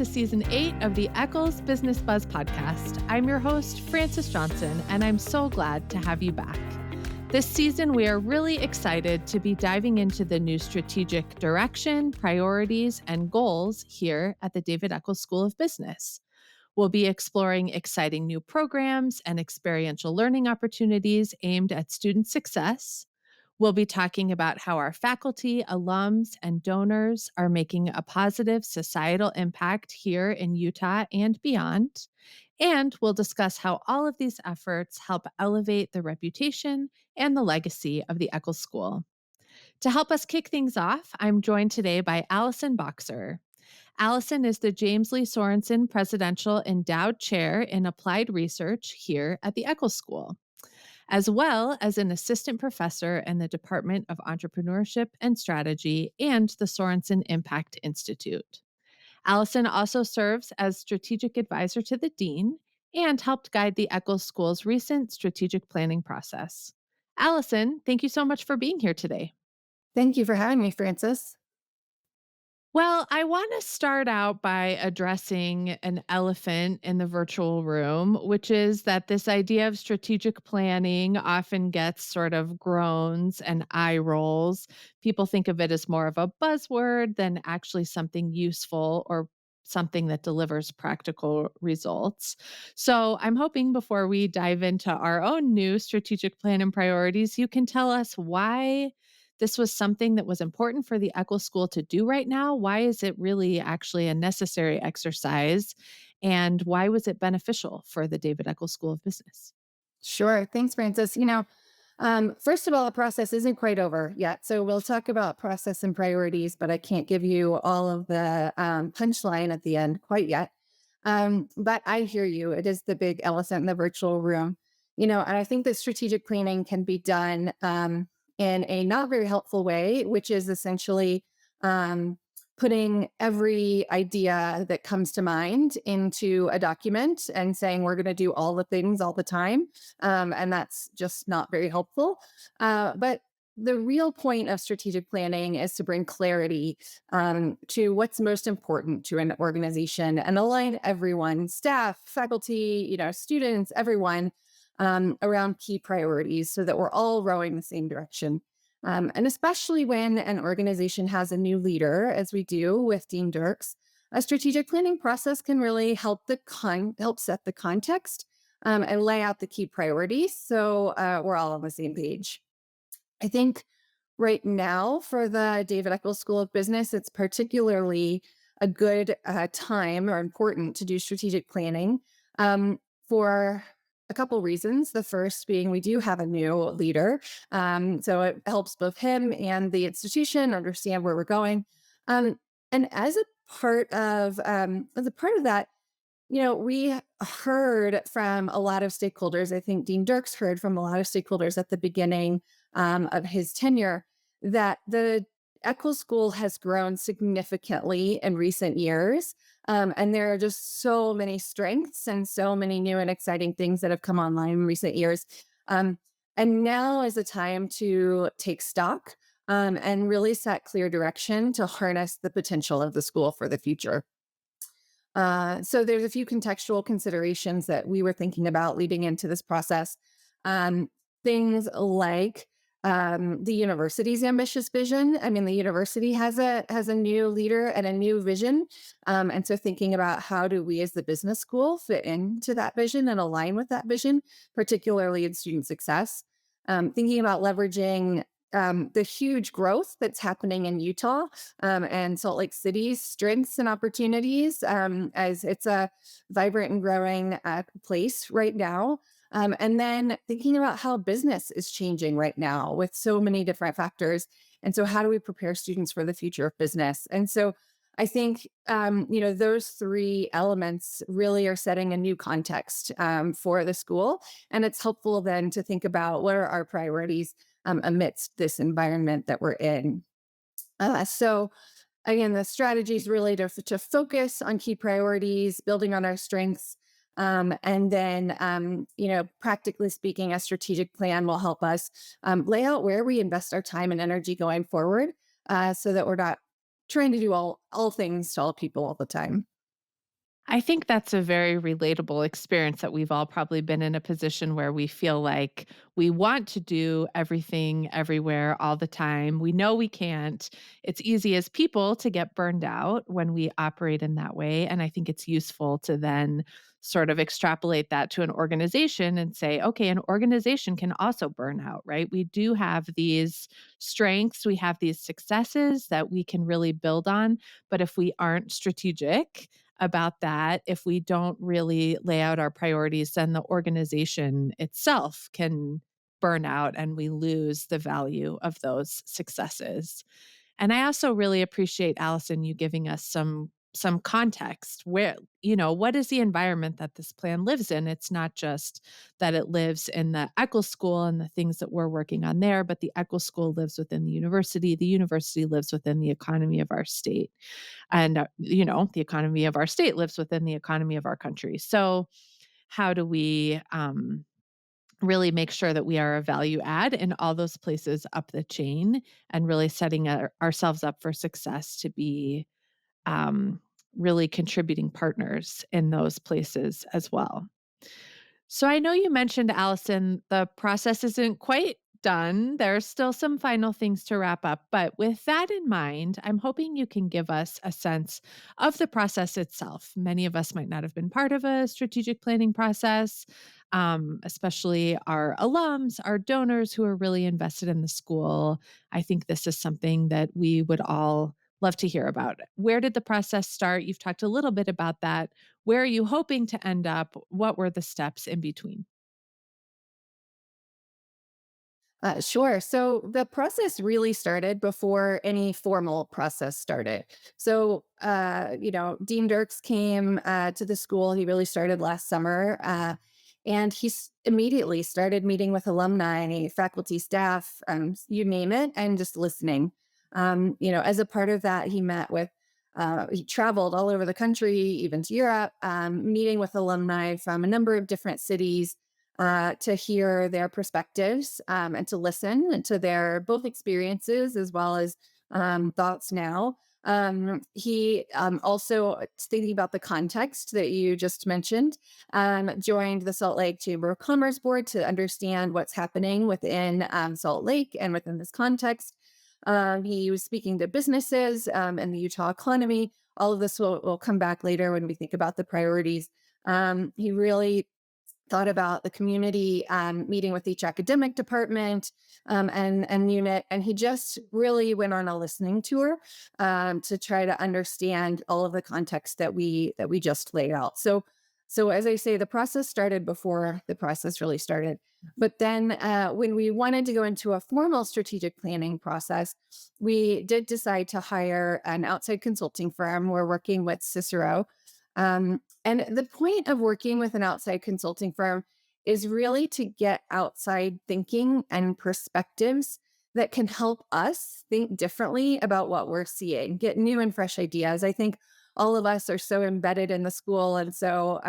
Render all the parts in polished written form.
Season 8 of the Eccles Business Buzz podcast. I'm your host, Frances Johnson, and I'm so glad to have you back. This season, we are really excited to be diving into the new strategic direction, priorities, and goals here at the David Eccles School of Business. We'll be exploring exciting new programs and experiential learning opportunities aimed at student success. We'll be talking about how our faculty, alums, and donors are making a positive societal impact here in Utah and beyond. And we'll discuss how all of these efforts help elevate the reputation and the legacy of the Eccles School. To help us kick things off, I'm joined today by Allison Boxer. Allison is the James Lee Sorenson Presidential Endowed Chair in Applied Research here at the Eccles School, as well as an assistant professor in the Department of Entrepreneurship and Strategy and the Sorenson Impact Institute. Allison also serves as strategic advisor to the dean and helped guide the Eccles School's recent strategic planning process. Allison, thank you so much for being here today. Thank you for having me, Frances. Well, I want to start out by addressing an elephant in the virtual room, which is that this idea of strategic planning often gets sort of groans and eye rolls. People think of it as more of a buzzword than actually something useful or something that delivers practical results. So I'm hoping before we dive into our own new strategic plan and priorities, you can tell us why this was something that was important for the Eccles School to do right now. Why is it really actually a necessary exercise? And why was it beneficial for the David Eccles School of Business? Sure. Thanks, Frances. First of all, the process isn't quite over yet. So we'll talk about process and priorities, but I can't give you all of the punchline at the end quite yet. But I hear you. It is the big elephant in the virtual room. And I think that strategic planning can be done in a not very helpful way, which is essentially putting every idea that comes to mind into a document and saying we're going to do all the things all the time. And that's just not very helpful. But the real point of strategic planning is to bring clarity to what's most important to an organization and align everyone, staff, faculty, students, everyone around key priorities so that we're all rowing the same direction. And especially when an organization has a new leader, as we do with Dean Dirks, a strategic planning process can really help set the context and lay out the key priorities so we're all on the same page. I think right now for the David Eccles School of Business, it's particularly a good time or important to do strategic planning for a couple reasons. The first being we do have a new leader. So it helps both him and the institution understand where we're going. And as a part of that, we heard from a lot of stakeholders. I think Dean Dirks heard from a lot of stakeholders at the beginning of his tenure that the Eccles School has grown significantly in recent years. And there are just so many strengths and so many new and exciting things that have come online in recent years. And now is the time to take stock and really set clear direction to harness the potential of the school for the future. So there's a few contextual considerations that we were thinking about leading into this process. Things like the university's ambitious vision. I mean, the university has a new leader and a new vision. And so thinking about how do we as the business school fit into that vision and align with that vision, particularly in student success. Thinking about leveraging the huge growth that's happening in Utah and Salt Lake City's strengths and opportunities as it's a vibrant and growing place right now. And then thinking about how business is changing right now with so many different factors. And so how do we prepare students for the future of business? And so I think, those three elements really are setting a new context for the school. And it's helpful then to think about what are our priorities amidst this environment that we're in. So again, the strategy is really to focus on key priorities, building on our strengths, and then, practically speaking, a strategic plan will help us lay out where we invest our time and energy going forward so that we're not trying to do all things to all people all the time. I think that's a very relatable experience that we've all probably been in a position where we feel like we want to do everything everywhere all the time. We know we can't. It's easy as people to get burned out when we operate in that way. And I think it's useful to then sort of extrapolate that to an organization and say, okay, an organization can also burn out, right? We do have these strengths, we have these successes that we can really build on. But if we aren't strategic, about that, if we don't really lay out our priorities, then the organization itself can burn out and we lose the value of those successes. And I also really appreciate Allison you giving us some context where, what is the environment that this plan lives in? It's not just that it lives in the Eccles School and the things that we're working on there, but the Eccles School lives within the university lives within the economy of our state. And, the economy of our state lives within the economy of our country. So, how do we really make sure that we are a value add in all those places up the chain and really setting ourselves up for success to be um, really contributing partners in those places as well? So I know you mentioned, Allison, the process isn't quite done. There's still some final things to wrap up. But with that in mind, I'm hoping you can give us a sense of the process itself. Many of us might not have been part of a strategic planning process, especially our alums, our donors who are really invested in the school. I think this is something that we would all love to hear about. Where did the process start? You've talked a little bit about that. Where are you hoping to end up? What were the steps in between? Sure. So the process really started before any formal process started. So, Dean Dirks came to the school. He really started last summer. And immediately started meeting with alumni, faculty, staff, you name it, and just listening. As a part of that, he traveled all over the country, even to Europe, meeting with alumni from a number of different cities to hear their perspectives and to listen to their both experiences as well as thoughts now. He also, thinking about the context that you just mentioned, joined the Salt Lake Chamber of Commerce Board to understand what's happening within Salt Lake and within this context. He was speaking to businesses and the Utah economy. All of this will come back later when we think about the priorities. He really thought about the community, meeting with each academic department and unit, and he just really went on a listening tour to try to understand all of the context that we just laid out. So as I say, the process started before the process really started. But then when we wanted to go into a formal strategic planning process, we did decide to hire an outside consulting firm. We're working with Cicero. And the point of working with an outside consulting firm is really to get outside thinking and perspectives that can help us think differently about what we're seeing, get new and fresh ideas. I think all of us are so embedded in the school and so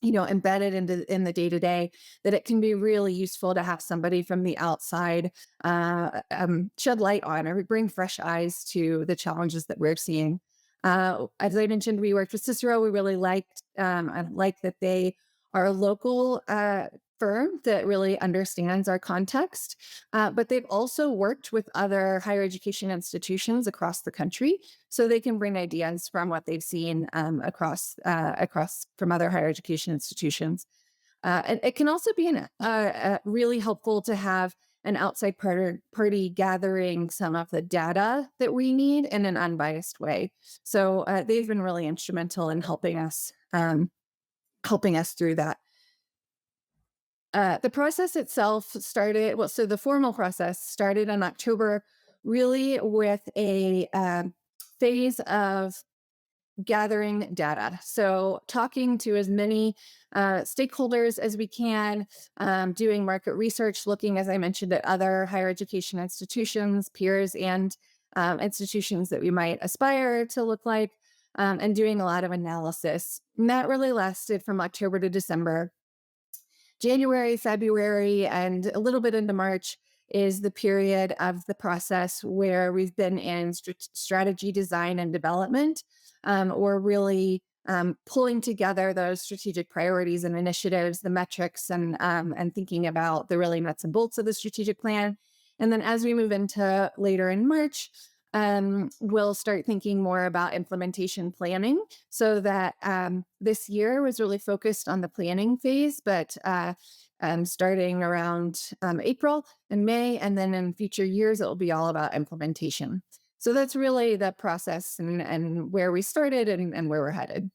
embedded in the day to day that it can be really useful to have somebody from the outside shed light on or bring fresh eyes to the challenges that we're seeing. As I mentioned, we worked with Cicero. We really I like that they are a local firm that really understands our context. But they've also worked with other higher education institutions across the country, so they can bring ideas from what they've seen across from other higher education institutions. And it can also be really helpful to have an outside party gathering some of the data that we need in an unbiased way. So they've been really instrumental in helping us through that. The process itself started, well, so the formal process started in October, really with a phase of gathering data. So talking to as many stakeholders as we can, doing market research, looking, as I mentioned, at other higher education institutions, peers, and institutions that we might aspire to look like, and doing a lot of analysis. And that really lasted from October to December. January, February, and a little bit into March is the period of the process where we've been in strategy design and development. We're really pulling together those strategic priorities and initiatives, the metrics, and thinking about the really nuts and bolts of the strategic plan. And then as we move into later in March, we'll start thinking more about implementation planning, so that this year was really focused on the planning phase, but starting around April and May, and then in future years, it will be all about implementation. So that's really the process, and where we started, and where we're headed.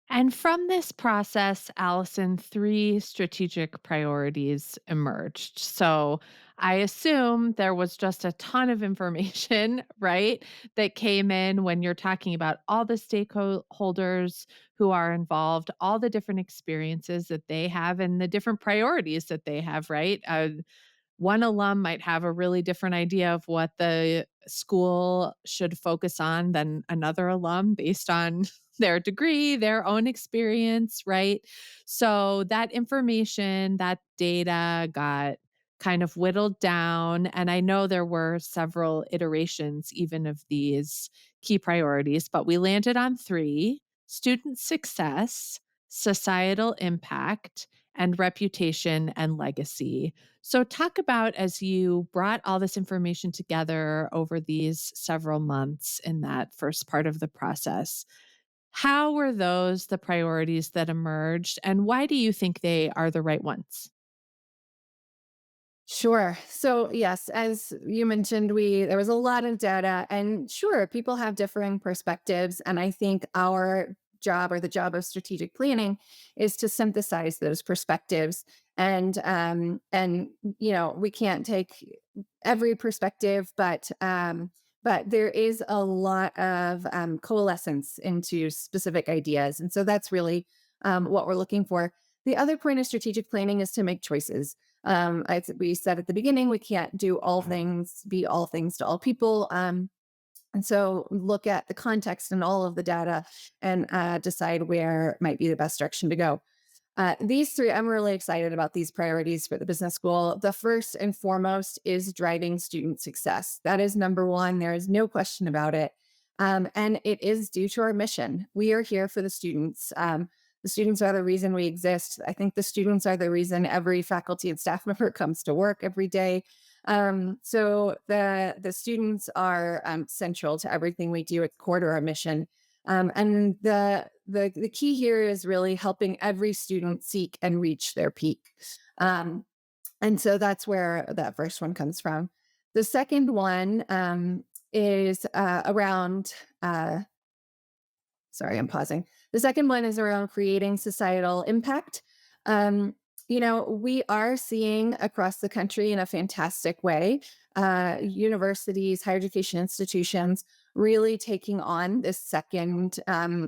And from this process, Allison, three strategic priorities emerged. So I assume there was just a ton of information, right, that came in when you're talking about all the stakeholders who are involved, all the different experiences that they have, and the different priorities that they have, right? One alum might have a really different idea of what the school should focus on than another alum based on their degree, their own experience, right? So that information, that data got kind of whittled down. And I know there were several iterations even of these key priorities, but we landed on three: student success, societal impact, and reputation and legacy. So, talk about, as you brought all this information together over these several months in that first part of the process, how were those the priorities that emerged, and why do you think they are the right ones? Sure. So yes, as you mentioned, we there was a lot of data, and sure, people have differing perspectives, and I think our job, or the job of strategic planning, is to synthesize those perspectives. And we can't take every perspective, but there is a lot of coalescence into specific ideas, and so that's really what we're looking for. The other point of strategic planning is to make choices. We said at the beginning, we can't do all things, be all things to all people. And so look at the context and all of the data, and decide where might be the best direction to go. These three, I'm really excited about these priorities for the business school. The first and foremost is driving student success. That is number one. There is no question about it. And it is due to our mission. We are here for the students. The students are the reason we exist. I think the students are the reason every faculty and staff member comes to work every day. So the students are central to everything we do. It's core to our mission. And the key here is really helping every student seek and reach their peak. Um, and so that's where that first one comes from. The second one is around sorry, I'm pausing. The second one is around creating societal impact. Um, we are seeing across the country in a fantastic way, universities, higher education institutions really taking on this second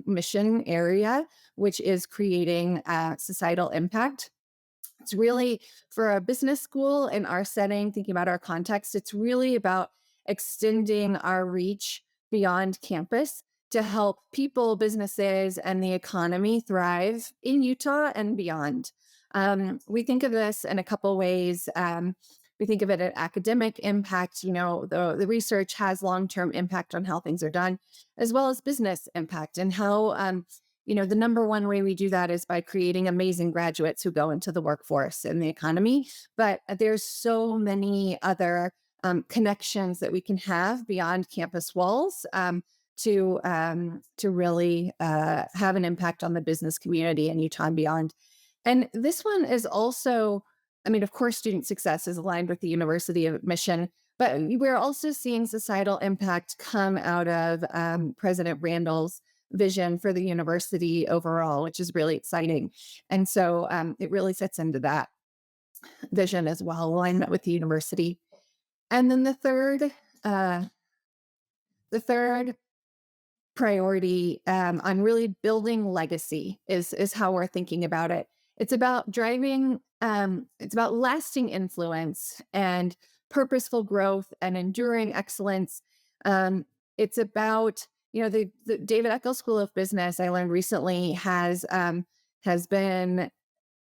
mission area, which is creating societal impact. It's really, for a business school in our setting, thinking about our context, it's really about extending our reach beyond campus to help people, businesses, and the economy thrive in Utah and beyond. We think of this in a couple ways. We think of it at academic impact. The research has long-term impact on how things are done, as well as business impact, and how the number one way we do that is by creating amazing graduates who go into the workforce and the economy. But there's so many other connections that we can have beyond campus walls, to really have an impact on the business community in Utah and beyond. And this one is also, I mean, of course, student success is aligned with the university mission, but we're also seeing societal impact come out of President Randall's vision for the university overall, which is really exciting. And so it really fits into that vision as well, alignment with the university. And then the third priority on really building legacy is how we're thinking about it. It's about driving, it's about lasting influence and purposeful growth and enduring excellence. It's about, the David Eccles School of Business, I learned recently, has been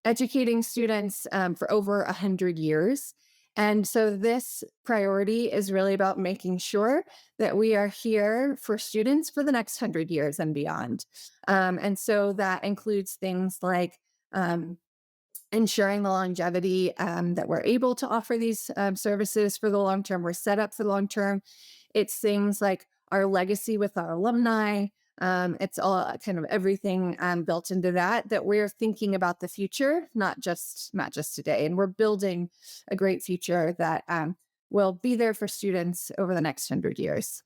educating students for over 100 years. And so this priority is really about making sure that we are here for students for the next 100 years and beyond. And so that includes things like um, ensuring the longevity, that we're able to offer these services for the long term. We're set up for the long term. It's things like our legacy with our alumni. It's all kind of everything built into that we're thinking about the future, not just today, and we're building a great future that will be there for students over the next 100 years.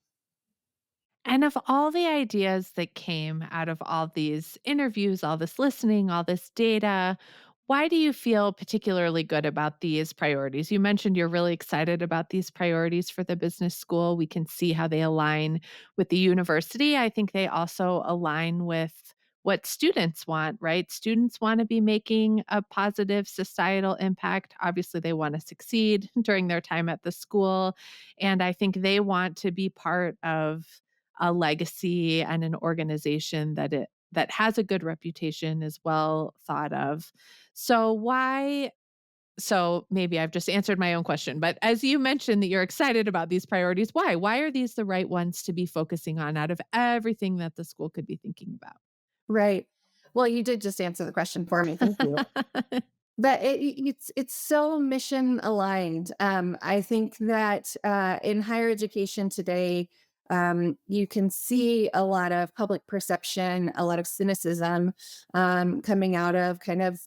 And of all the ideas that came out of all these interviews, all this listening, all this data, why do you feel particularly good about these priorities? You mentioned you're really excited about these priorities for the business school. We can see how they align with the university. I think they also align with what students want, right? Students want to be making a positive societal impact. Obviously, they want to succeed during their time at the school. And I think they want to be part of a legacy and an organization that has a good reputation, is well thought of. So why so maybe I've just answered my own question, but as you mentioned that you're excited about these priorities, why? Why are these the right ones to be focusing on out of everything that the school could be thinking Right. Well, you did just answer the question for me. Thank you. about? But it's so mission aligned. I think that in higher education today, you can see a lot of public perception, a lot of cynicism coming out of kind of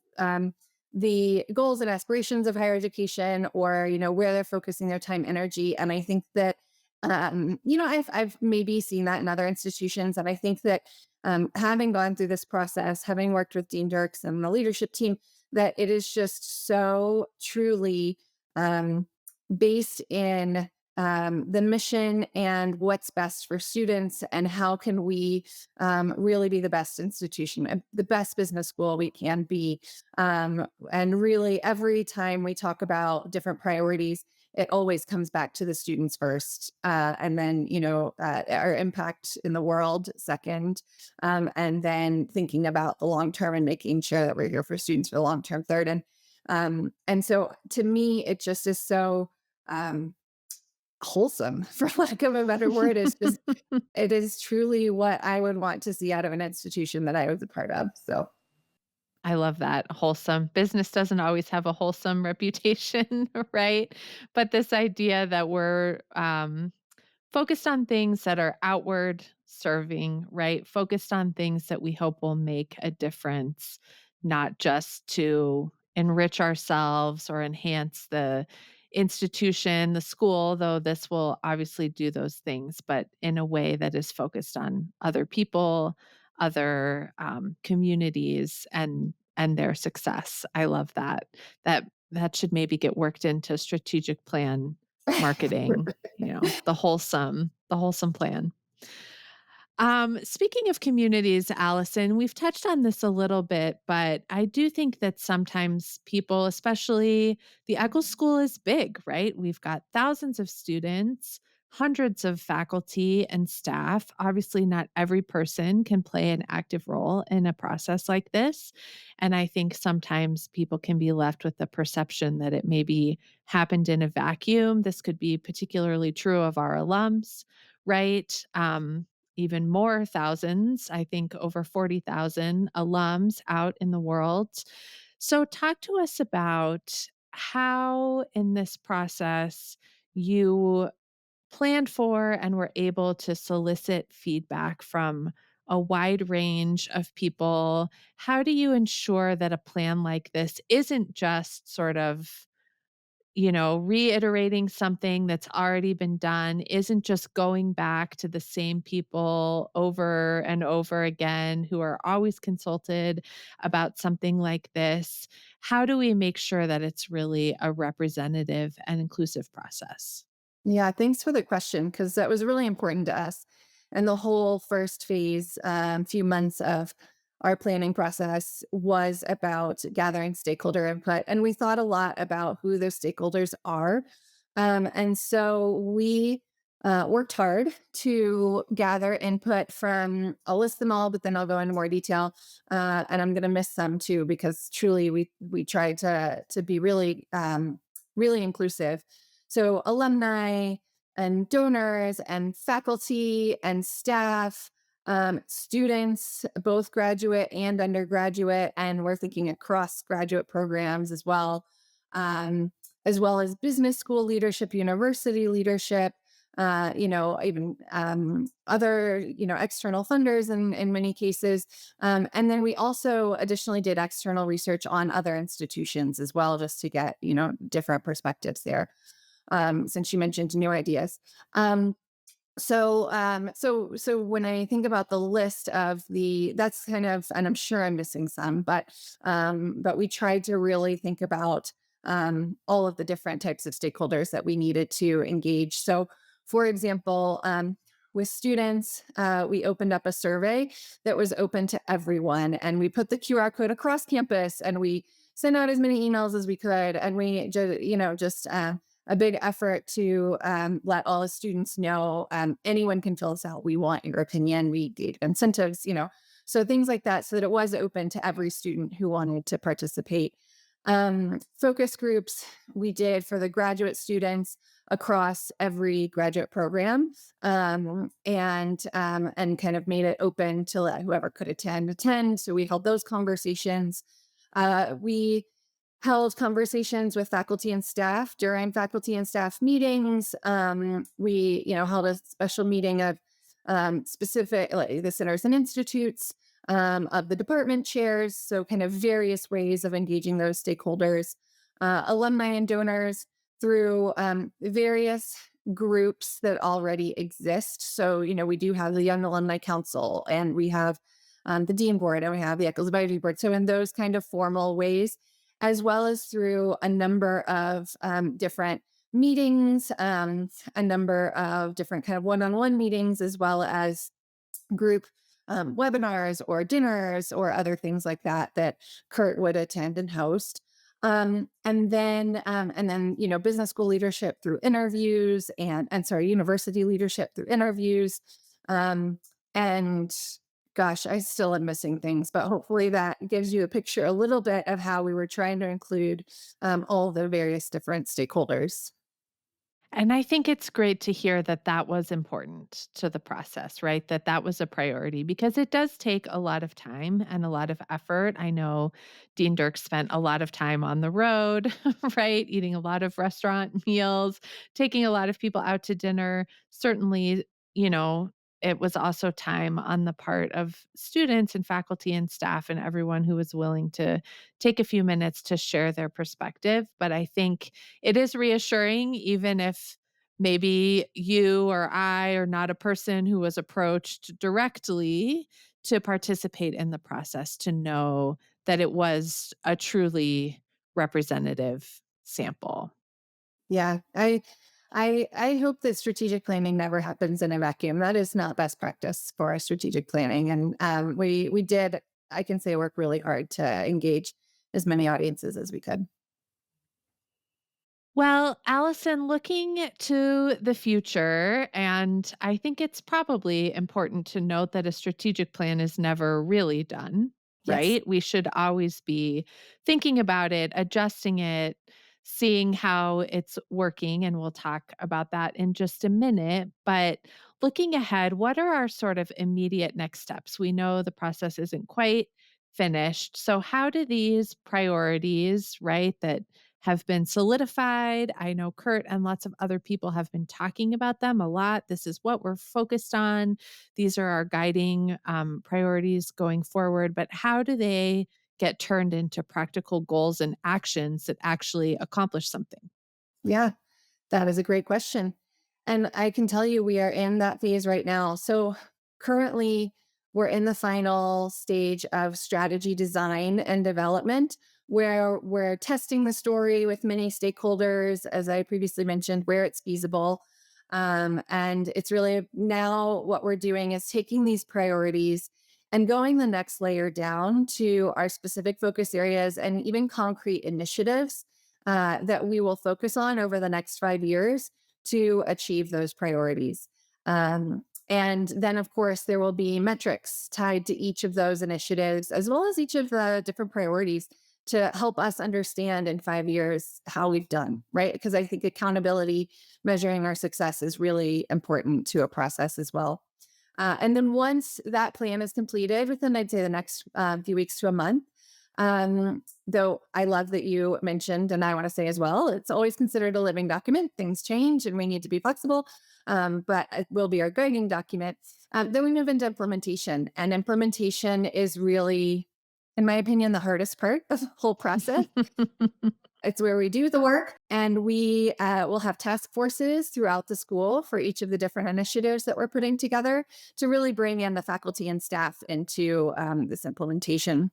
the goals and aspirations of higher education, or where they're focusing their time, energy. And I think that I've maybe seen that in other institutions, and I think that having gone through this process, having worked with Dean Dirks and the leadership team, that it is just so truly um, based in the mission and what's best for students, and how can we really be the best institution, the best business school we can be. And really, every time we talk about different priorities, it always comes back to the students first, and then our impact in the world second, and then thinking about the long term and making sure that we're here for students for the long term third. And so to me, it just is so um, wholesome, for lack of a better word. It is truly what I would want to see out of an institution that I was a part of. So I love that, wholesome. Business doesn't always have a wholesome reputation, right? But this idea that we're, focused on things that are outward serving, right? Focused on things that we hope will make a difference, not just to enrich ourselves or enhance the institution, the school, though this will obviously do those things, but in a way that is focused on other people, other communities, and their success. I love that. That should maybe get worked into strategic plan marketing, the wholesome plan. Speaking of communities, Allison, we've touched on this a little bit, but I do think that sometimes people, especially the Eccles School is big, right? We've got thousands of students, hundreds of faculty and staff. Obviously, not every person can play an active role in a process like this. And I think sometimes people can be left with the perception that it maybe happened in a vacuum. This could be particularly true of our alums, right? Even more thousands, I think over 40,000 alums out in the world. So, talk to us about how in this process you planned for and were able to solicit feedback from a wide range of people. How do you ensure that a plan like this isn't just sort of reiterating something that's already been done, isn't just going back to the same people over and over again who are always consulted about something like this? How do we make sure that it's really a representative and inclusive process? yeah, thanks for the question, because that was really important to us. And the whole first phase, few months of our planning process was about gathering stakeholder input. And we thought a lot about who those stakeholders are. And so we worked hard to gather input from, I'll list them all, but then I'll go into more detail. And I'm going to miss some too, because truly we tried to be really really inclusive. So alumni and donors and faculty and staff, students, both graduate and undergraduate, and we're thinking across graduate programs um, as well as business school leadership, university leadership, even other, external funders in many cases. And then we also additionally did external research on other institutions as well, just to get, different perspectives there. Since you mentioned new ideas. So when I think about the list of that's kind of, and I'm sure I'm missing some, but we tried to really think about all of the different types of stakeholders that we needed to engage. So, for example, with students, we opened up a survey that was open to everyone, and we put the QR code across campus, and we sent out as many emails as we could, and we just a big effort to let all the students know anyone can fill this out. We want your opinion. We gave incentives, so things like that, so that it was open to every student who wanted to participate. Focus groups we did for the graduate students across every graduate program, and kind of made it open to let whoever could attend. So we held those conversations. We held conversations with faculty and staff during faculty and staff meetings. We, held a special meeting of specific, like the centers and institutes, of the department chairs. So kind of various ways of engaging those stakeholders, alumni and donors through various groups that already exist. So, we do have the Young Alumni Council, and we have the Dean Board, and we have the Eccles Advisory Board. So in those kind of formal ways, as well as through a number of different meetings, a number of different kind of one-on-one meetings, as well as group webinars or dinners or other things like that that Kurt would attend and host. And then, business school leadership through interviews, and sorry, university leadership through interviews. And gosh, I still am missing things, but hopefully that gives you a picture a little bit of how we were trying to include all the various different stakeholders. And I think it's great to hear that that was important to the process, right? That that was a priority because it does take a lot of time and a lot of effort. I know Dean Dirk spent a lot of time on the road, right? Eating a lot of restaurant meals, taking a lot of people out to dinner. Certainly, you know, it was also time on the part of students and faculty and staff and everyone who was willing to take a few minutes to share their perspective. But I think it is reassuring, even if maybe you or I are not a person who was approached directly to participate in the process, to know that it was a truly representative sample. Yeah, I hope that strategic planning never happens in a vacuum. That is not best practice for our strategic planning, and we did, I can say, work really hard to engage as many audiences as we could. Well, Allison, looking to the future, and I think it's probably important to note that a strategic plan is never really done, Yes. right? We should always be thinking about it, adjusting it, seeing how it's working. And we'll talk about that in just a minute. But looking ahead, what are our sort of immediate next steps? We know the process isn't quite finished. So, how do these priorities, right, that have been solidified. I know Kurt and lots of other people have been talking about them a lot. This is what we're focused on. These are our guiding priorities going forward. But how do they get turned into practical goals and actions that actually accomplish something? Yeah, that is a great question. And I can tell you we are in that phase right now. So currently, we're in the final stage of strategy design and development, where we're testing the story with many stakeholders, as I previously mentioned, where it's feasible. And it's really now what we're doing is taking these priorities and going the next layer down to our specific focus areas and even concrete initiatives that we will focus on over the next 5 years to achieve those priorities. And then, of course, there will be metrics tied to each of those initiatives, as well as each of the different priorities to help us understand in 5 years how we've done, right? Because I think accountability, measuring our success is really important to a process as well. And then once that plan is completed, within I'd say the next few weeks to a month, though I love that you mentioned, and I want to say as well, it's always considered a living document. Things change and we need to be flexible, but it will be our guiding document. Then we move into implementation, and implementation is really, in my opinion, the hardest part of the whole process. It's where we do the work, and we will have task forces throughout the school for each of the different initiatives that we're putting together to really bring in the faculty and staff into this implementation.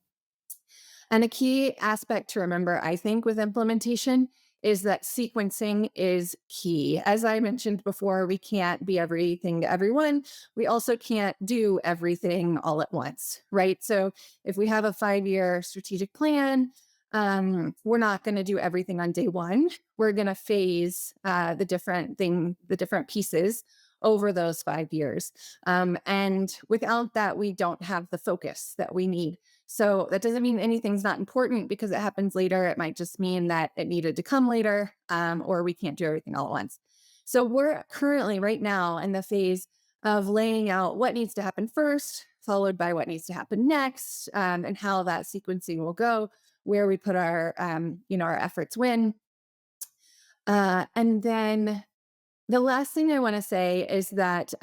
And a key aspect to remember, I think, with implementation is that sequencing is key. As I mentioned before, we can't be everything to everyone. We also can't do everything all at once, right? So if we have a 5-year strategic plan, we're not going to do everything on day one. We're going to phase the different pieces over those 5 years. And without that, we don't have the focus that we need. So that doesn't mean anything's not important because it happens later. It might just mean that it needed to come later, or we can't do everything all at once. So we're currently right now in the phase of laying out what needs to happen first, followed by what needs to happen next, and how that sequencing will go, where we put our efforts when. And then the last thing I want to say is that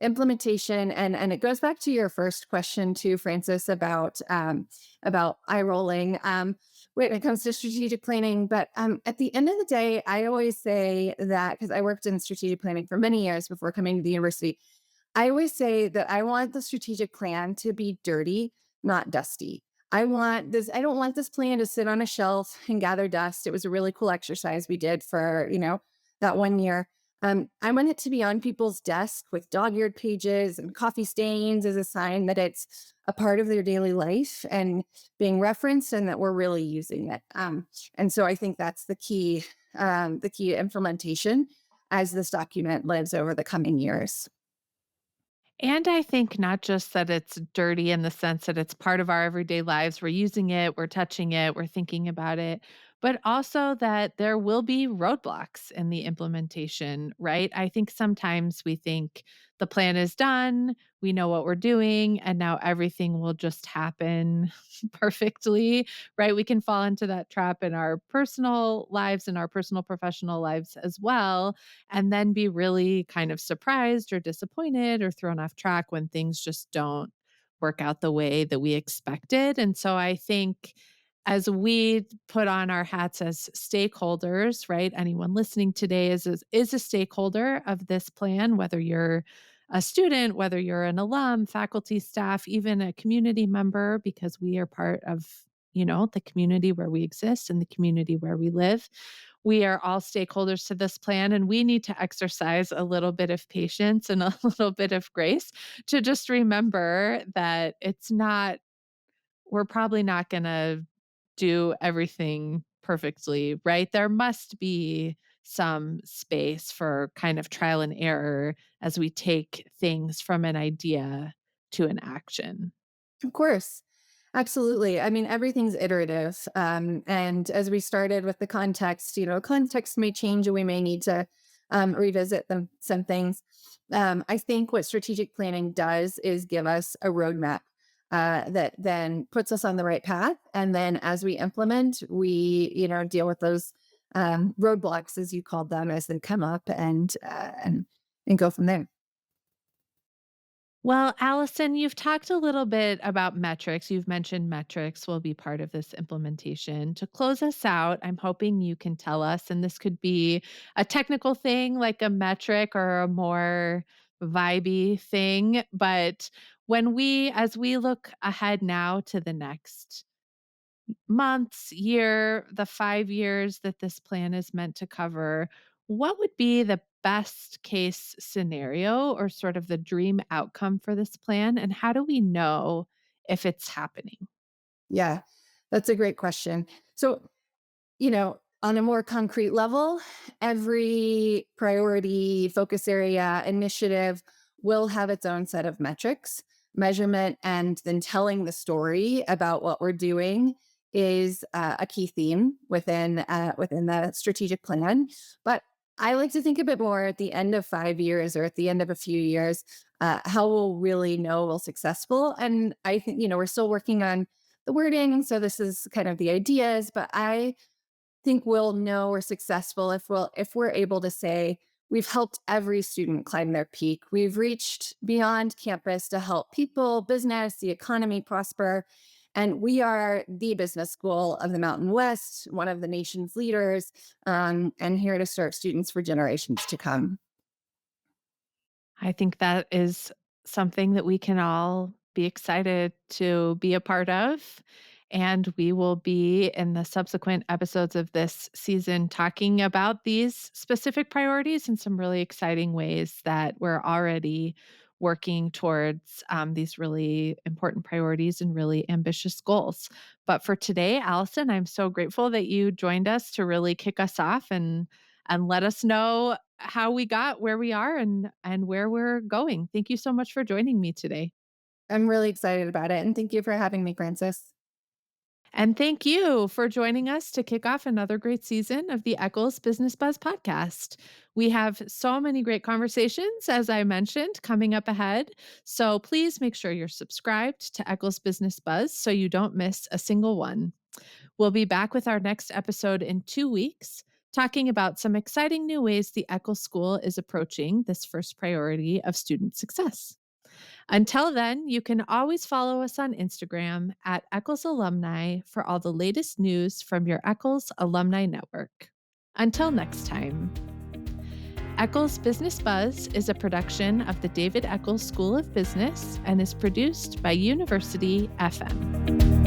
implementation, and it goes back to your first question too, Frances, about eye rolling when it comes to strategic planning. But at the end of the day, I always say that, because I worked in strategic planning for many years before coming to the university, I always say that I want the strategic plan to be dirty, not dusty. I don't want this plan to sit on a shelf and gather dust. It was a really cool exercise we did for, that one year. I want it to be on people's desk with dog-eared pages and coffee stains as a sign that it's a part of their daily life and being referenced, and that we're really using it. And so I think that's the key implementation as this document lives over the coming years. And I think not just that it's dirty in the sense that it's part of our everyday lives, we're using it, we're touching it, we're thinking about it, but also that there will be roadblocks in the implementation, right? I think sometimes we think the plan is done, we know what we're doing, and now everything will just happen perfectly, right? We can fall into that trap in our personal lives and our personal professional lives as well, and then be really kind of surprised or disappointed or thrown off track when things just don't work out the way that we expected. And so I think as we put on our hats as stakeholders, right? Anyone listening today is a stakeholder of this plan, whether you're a student, whether you're an alum, faculty, staff, even a community member, because we are part of, the community where we exist and the community where we live. We are all stakeholders to this plan, and we need to exercise a little bit of patience and a little bit of grace to just remember that we're probably not going to do everything perfectly, right? There must be some space for kind of trial and error as we take things from an idea to an action. Of course. Absolutely. I mean, everything's iterative. And as we started with the context, context may change and we may need to revisit some things. I think what strategic planning does is give us a roadmap that then puts us on the right path. And then as we implement, we, deal with those roadblocks, as you called them, as they come up, and go from there. Well, Allison, you've talked a little bit about metrics. You've mentioned metrics will be part of this implementation. To close us out, I'm hoping you can tell us, and this could be a technical thing like a metric or a more vibey thing, but as we look ahead now to the next months, year, the 5 years that this plan is meant to cover, what would be the best case scenario or sort of the dream outcome for this plan? And how do we know if it's happening? Yeah, that's a great question. So, on a more concrete level, every priority, focus area, initiative will have its own set of metrics, measurement, and then telling the story about what we're doing is a key theme within the strategic plan. But I like to think a bit more at the end of 5 years or at the end of a few years, how we'll really know we're successful. And I think, we're still working on the wording. So this is kind of the ideas, but I think we'll know we're successful if we're able to say we've helped every student climb their peak. We've reached beyond campus to help people, business, the economy prosper. And we are the business school of the Mountain West, one of the nation's leaders, and here to serve students for generations to come. I think that is something that we can all be excited to be a part of. And we will be in the subsequent episodes of this season talking about these specific priorities in some really exciting ways that we're already working towards these really important priorities and really ambitious goals. But for today, Allison, I'm so grateful that you joined us to really kick us off and let us know how we got where we are and where we're going. Thank you so much for joining me today. I'm really excited about it. And thank you for having me, Frances. And thank you for joining us to kick off another great season of the Eccles Business Buzz podcast. We have so many great conversations, as I mentioned, coming up ahead. So please make sure you're subscribed to Eccles Business Buzz so you don't miss a single one. We'll be back with our next episode in 2 weeks, talking about some exciting new ways the Eccles School is approaching this first priority of student success. Until then, you can always follow us on Instagram at Eccles Alumni for all the latest news from your Eccles Alumni Network. Until next time. Eccles Business Buzz is a production of the David Eccles School of Business and is produced by University FM.